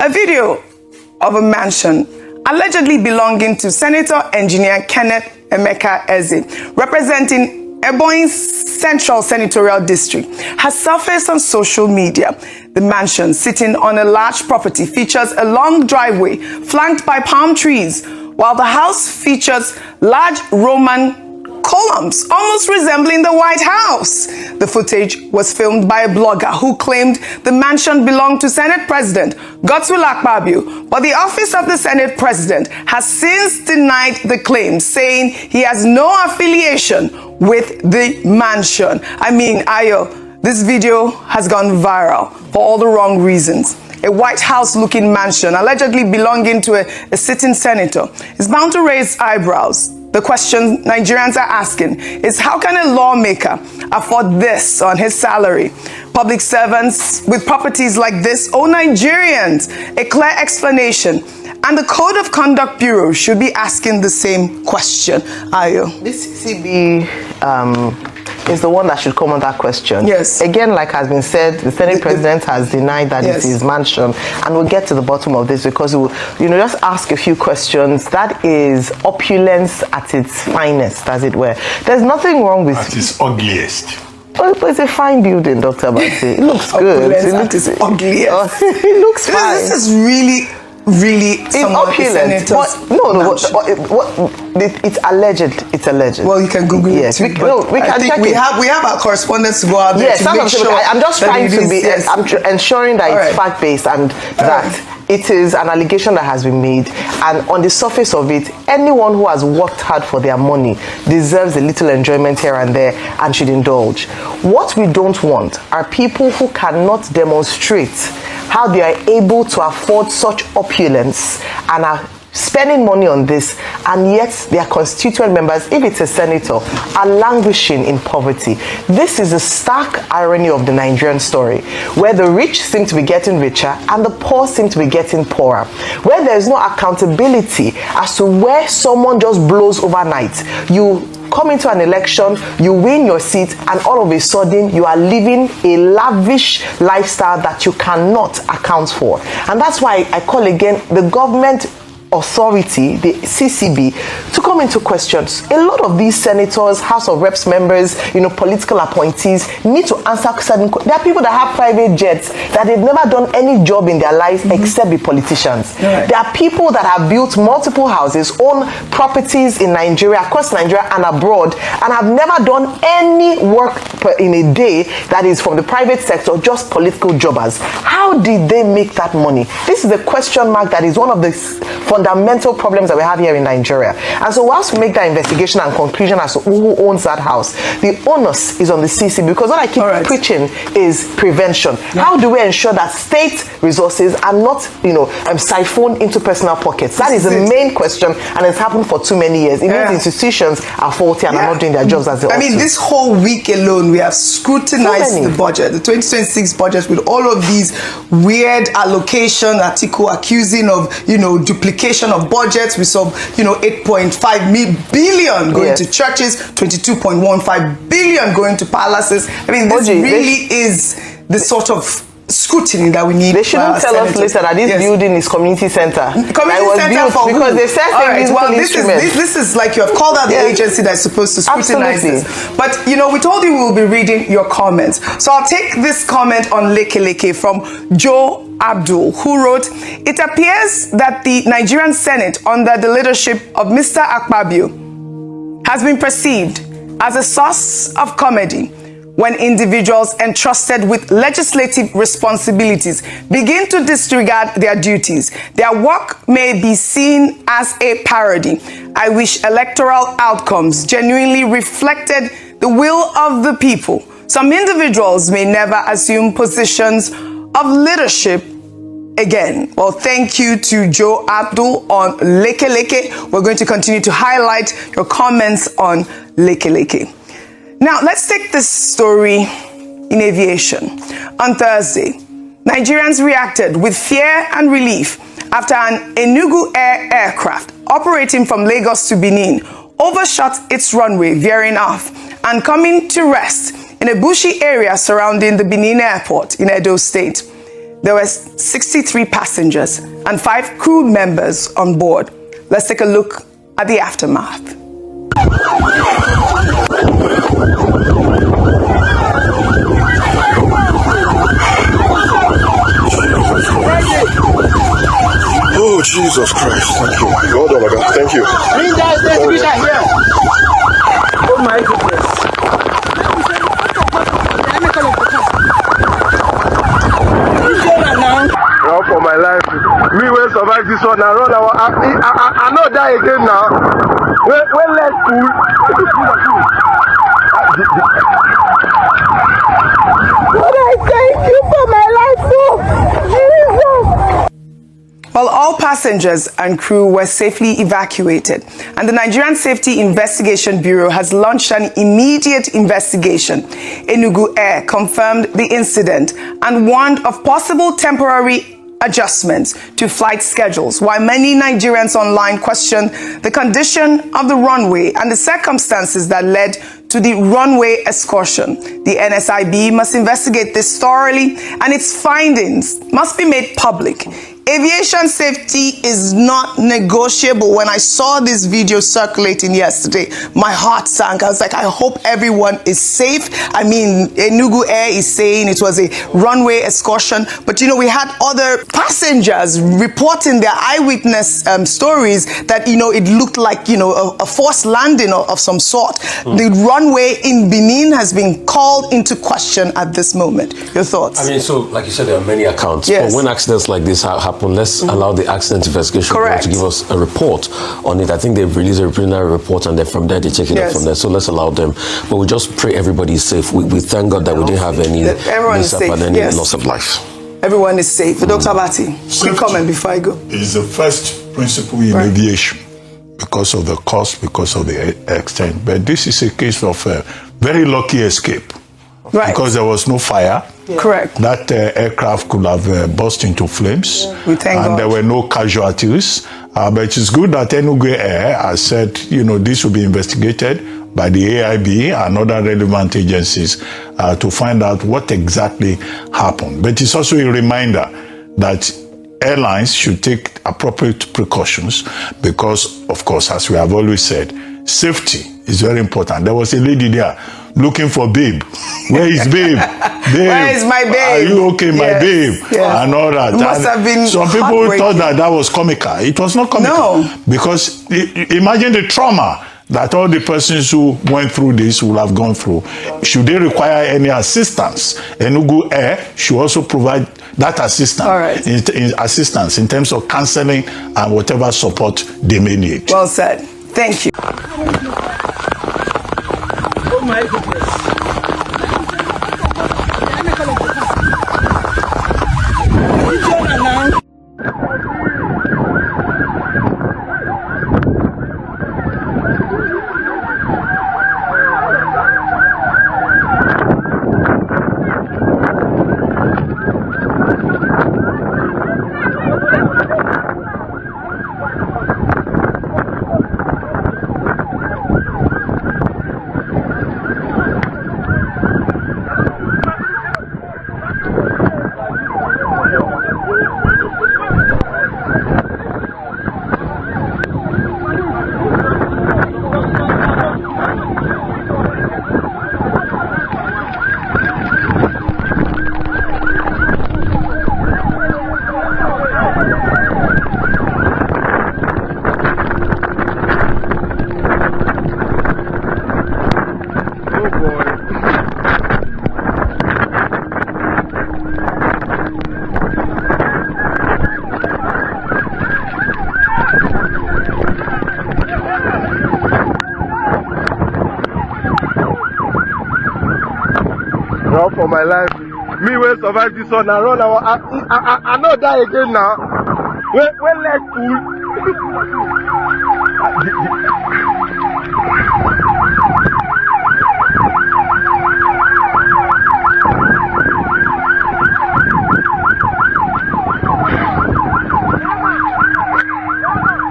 A video of a mansion allegedly belonging to Senator Engineer Kenneth Emeka Eze, representing Ebonyi Central Senatorial District, has surfaced on social media. The mansion, sitting on a large property, features a long driveway flanked by palm trees, while the house features large Roman columns, almost resembling the White House. The footage was filmed by a blogger who claimed the mansion belonged to Senate President Godswill Akpabio, but the office of the Senate President has since denied the claim, saying he has no affiliation with the mansion. I mean, Ayo, this video has gone viral for all the wrong reasons. A White House-looking mansion allegedly belonging to a sitting senator is bound to raise eyebrows. The question Nigerians are asking is, how can a lawmaker afford this on his salary? Public servants with properties like this owe Nigerians a clear explanation, and the Code of Conduct Bureau should be asking the same question. Ayo. This CCB is the one that should come on that question. Yes. Again, like has been said, the Senate President has denied that yes. it is mansion, and we'll get to the bottom of this because we'll, just ask a few questions. That is opulence at its finest, as it were. There's nothing wrong with... At its ugliest. But it's a fine building, Dr. Bati. It looks good. It looks ugliest. It looks fine. This is really somewhat opulent. It's alleged. It's alleged. Well, you can Google yes, it too. we can check we have our correspondents to go out there to make sure. I'm just trying to be. Yes. I'm ensuring that it's fact-based and that it is an allegation that has been made, and on the surface of it, anyone who has worked hard for their money deserves a little enjoyment here and there and should indulge. What we don't want are people who cannot demonstrate how they are able to afford such opulence and are spending money on this, and yet their constituent members, if it's a senator, are languishing in poverty. This is a stark irony of the Nigerian story, where the rich seem to be getting richer and the poor seem to be getting poorer, where there is no accountability as to where someone just blows overnight. You come into an election, you win your seat, and all of a sudden you are living a lavish lifestyle that you cannot account for. And that's why I call again the government authority, the CCB, to come into questions. A lot of these senators, House of Reps members, political appointees need to answer certain questions. There are people that have private jets that they've never done any job in their lives except be politicians. Right. There are people that have built multiple houses, own properties in Nigeria, across Nigeria and abroad, and have never done any work in a day that is from the private sector, just political jobbers. How did they make that money? This is a question mark that is one of the fundamental problems that we have here in Nigeria. And so whilst we make that investigation and conclusion as to who owns that house, the onus is on the CC, because what I keep preaching is prevention. Yeah. How do we ensure that state resources are not, siphoned into personal pockets? That is the main question, and it's happened for too many years. It means institutions are faulty and are not doing their jobs as they ought to. This whole week alone, we have scrutinized the budget, the 2026 budget, with all of these weird allocation article accusing of, duplication of budgets. We saw, 8.5 billion going to churches, 22.15 billion going to palaces. This really is the sort of scrutiny that we need. They shouldn't tell us later that this building is community center. Community center for because who? they said this is like you have called out the agency that's supposed to scrutinize this. But we told you we will be reading your comments. So I'll take this comment on Leke Leke from Joe Abdul, who wrote, "It appears that the Nigerian Senate, under the leadership of Mr. Akpabio, has been perceived as a source of comedy when individuals entrusted with legislative responsibilities begin to disregard their duties. Their work may be seen as a parody. I wish electoral outcomes genuinely reflected the will of the people. Some individuals may never assume positions of leadership again." Well, thank you to Joe Abdul on Leke Leke. We're going to continue to highlight your comments on Leke Leke. Now, let's take this story in aviation. On Thursday, Nigerians reacted with fear and relief after an Enugu Air aircraft operating from Lagos to Benin overshot its runway, veering off and coming to rest in a bushy area surrounding the Benin Airport in Edo State. There were 63 passengers and 5 crew members on board. Let's take a look at the aftermath. Oh, Jesus Christ. Thank you. Hold on, madam. Thank you. Bring that exhibition here. Oh my goodness. Now for my life. Me will survive this one. I not die again now. When let's cool. Lord, I thank you for my life, oh, Jesus. Well, all passengers and crew were safely evacuated, and the Nigerian Safety Investigation Bureau has launched an immediate investigation. Enugu Air confirmed the incident and warned of possible temporary adjustments to flight schedules, while many Nigerians online question the condition of the runway and the circumstances that led to the runway excursion. The NSIB must investigate this thoroughly, and its findings must be made public. Aviation safety is not negotiable. When I saw this video circulating yesterday, my heart sank. I was like, I hope everyone is safe. I mean, Enugu Air is saying it was a runway excursion, but you know, we had other passengers reporting their eyewitness stories that, you know, it looked like, you know, a forced landing of some sort. The runway in Benin has been called into question at this moment. Your thoughts? I mean, so like you said, there are many accounts. Yes. But when accidents like this happen, let's allow the Accident Investigation Bureau to give us a report on it. I think they've released a preliminary report, and then from there they take it up from there. So let's allow them. But we just pray everybody is safe. We thank God that we didn't have any mishap and any loss of life. Everyone is safe. Dr. Abati, quick comment before I go. It's the first principle in aviation because of the cost, because of the extent. But this is a case of a very lucky escape. Because there was no fire. Correct. That aircraft could have burst into flames. We thank God. And there were no casualties. But it's good that Enugu Air has said, you know, this will be investigated by the AIB and other relevant agencies to find out what exactly happened. But it's also a reminder that airlines should take appropriate precautions because, of course, as we have always said, safety is very important. There was a lady there looking for babe. Where is babe? Babe, where is my babe? Are you okay, my babe? Yes. And all that. It must have been some people thought that was comical. It was not comical. No. Because imagine the trauma that all the persons who went through this will have gone through. Should they require any assistance, Enugu Air should also provide that assistance, assistance in terms of counseling and whatever support they may need. Well said. Thank you. Oh my goodness. Run for my life. Me will survive this one. I not die again now. When leg cool.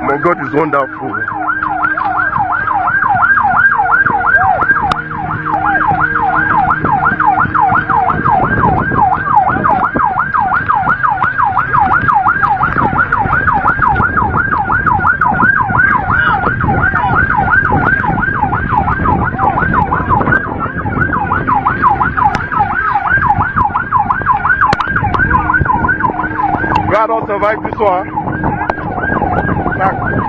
My God is wonderful. God don't survive this one. Back.